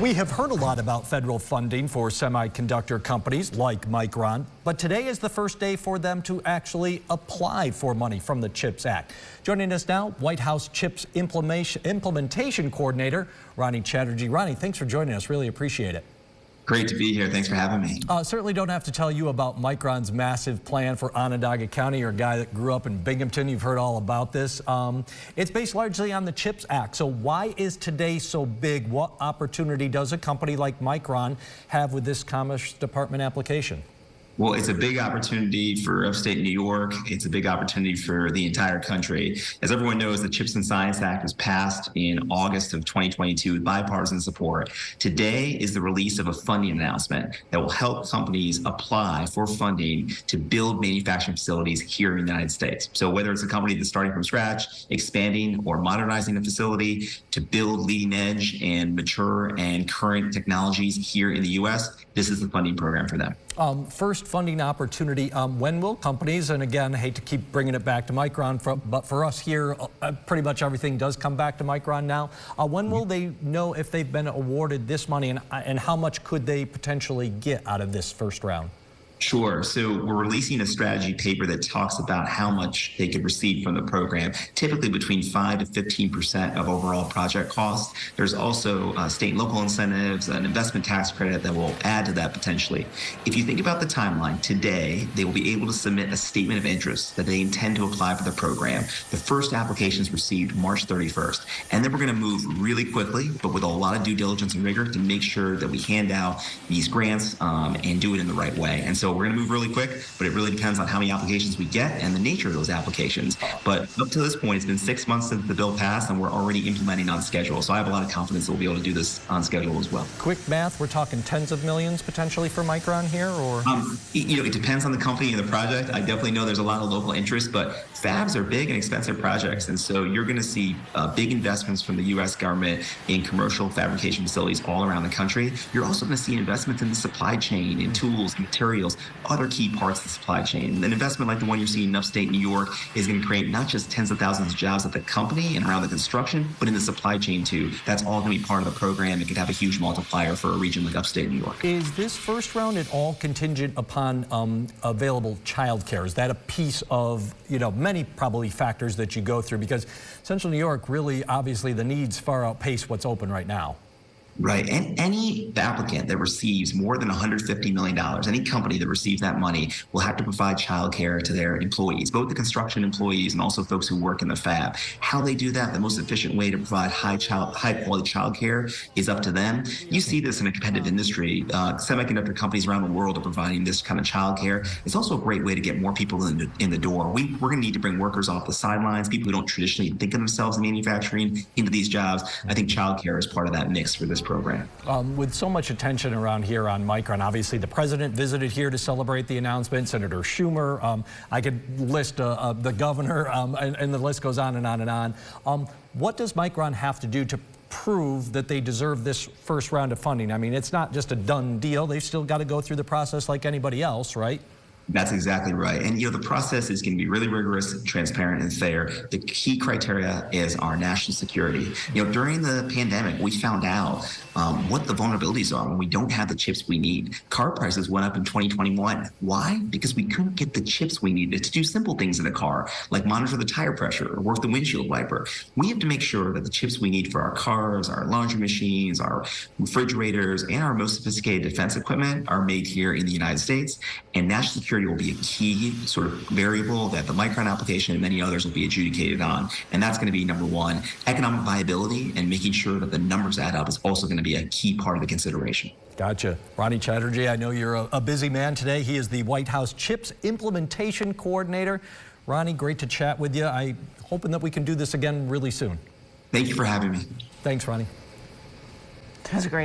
We have heard a lot about federal funding for semiconductor companies like Micron, but today is the first day for them to actually apply for money from the CHIPS Act. Joining us now, White House CHIPS Implementation Coordinator, Ronnie Chatterjee. Ronnie, thanks for joining us. Really appreciate it. Great to be here. Thanks for having me. Certainly don't have to tell you about Micron's massive plan for Onondaga County. You're a guy that grew up in Binghamton. You've heard all about this. It's based largely on the CHIPS Act. So why is today so big? What opportunity does a company like Micron have with this Commerce Department application? Well, it's a big opportunity for upstate New York. It's a big opportunity for the entire country. As everyone knows, the CHIPS and Science Act was passed in August of 2022 with bipartisan support. Today is the release of a funding announcement that will help companies apply for funding to build manufacturing facilities here in the United States. So whether it's a company that's starting from scratch, expanding or modernizing a facility to build leading edge and mature and current technologies here in the U.S., this is the funding program for them. First funding opportunity, when will companies, and again, I hate to keep bringing it back to Micron, but for us here, pretty much everything does come back to Micron now. When will they know if they've been awarded this money, and how much could they potentially get out of this first round? Sure. So we're releasing a strategy paper that talks about how much they could receive from the program, typically between 5 to 15% of overall project costs. There's also state and local incentives, an investment tax credit that will add to that potentially. If you think about the timeline, today they will be able to submit a statement of interest that they intend to apply for the program. The first application is received March 31st. And then we're going to move really quickly, but with a lot of due diligence and rigor to make sure that we hand out these grants and do it in the right way. And so we're going to move really quick, but it really depends on how many applications we get and the nature of those applications. But up to this point, it's been 6 months since the bill passed, and we're already implementing on schedule. So I have a lot of confidence that we'll be able to do this on schedule as well. Quick math, we're talking tens of millions potentially for Micron here, or? It depends on the company and the project. I definitely know there's a lot of local interest, but fabs are big and expensive projects. And so you're going to see big investments from the U.S. government in commercial fabrication facilities all around the country. You're also going to see investments in the supply chain, in tools, materials, other key parts of the supply chain. An investment like the one you're seeing in upstate New York is going to create not just tens of thousands of jobs at the company and around the construction, but in the supply chain too. That's all going to be part of the program. It could have a huge multiplier for a region like upstate New York. Is this first round at all contingent upon available childcare? Is that a piece of, many probably factors that you go through? Because Central New York, really, obviously, the needs far outpace what's open right now. Right. And any applicant that receives more than $150 million, any company that receives that money will have to provide child care to their employees, both the construction employees and also folks who work in the fab. How they do that, the most efficient way to provide high quality child care is up to them. You see this in a competitive industry. Semiconductor companies around the world are providing this kind of child care. It's also a great way to get more people in the door. We're going to need to bring workers off the sidelines, people who don't traditionally think of themselves in manufacturing, into these jobs. I think child care is part of that mix for this program. With so much attention around here on Micron, obviously the president visited here to celebrate the announcement, Senator Schumer, I could list the governor, and the list goes on and on and on. What does Micron have to do to prove that they deserve this first round of funding? I mean, it's not just a done deal. They've still got to go through the process like anybody else, right? That's exactly right. And, the process is going to be really rigorous, transparent, and fair. The key criteria is our national security. During the pandemic, we found out what the vulnerabilities are when we don't have the chips we need. Car prices went up in 2021. Why? Because we couldn't get the chips we needed to do simple things in a car, like monitor the tire pressure or work the windshield wiper. We have to make sure that the chips we need for our cars, our laundry machines, our refrigerators, and our most sophisticated defense equipment are made here in the United States. And national security will be a key sort of variable that the Micron application and many others will be adjudicated on. And that's going to be number one. Economic viability and making sure that the numbers add up is also going to be a key part of the consideration. Gotcha. Ronnie Chatterjee, I know you're a busy man today. He is the White House CHIPS Implementation Coordinator. Ronnie, great to chat with you. I'm hoping that we can do this again really soon. Thank you for having me. Thanks, Ronnie. That was great.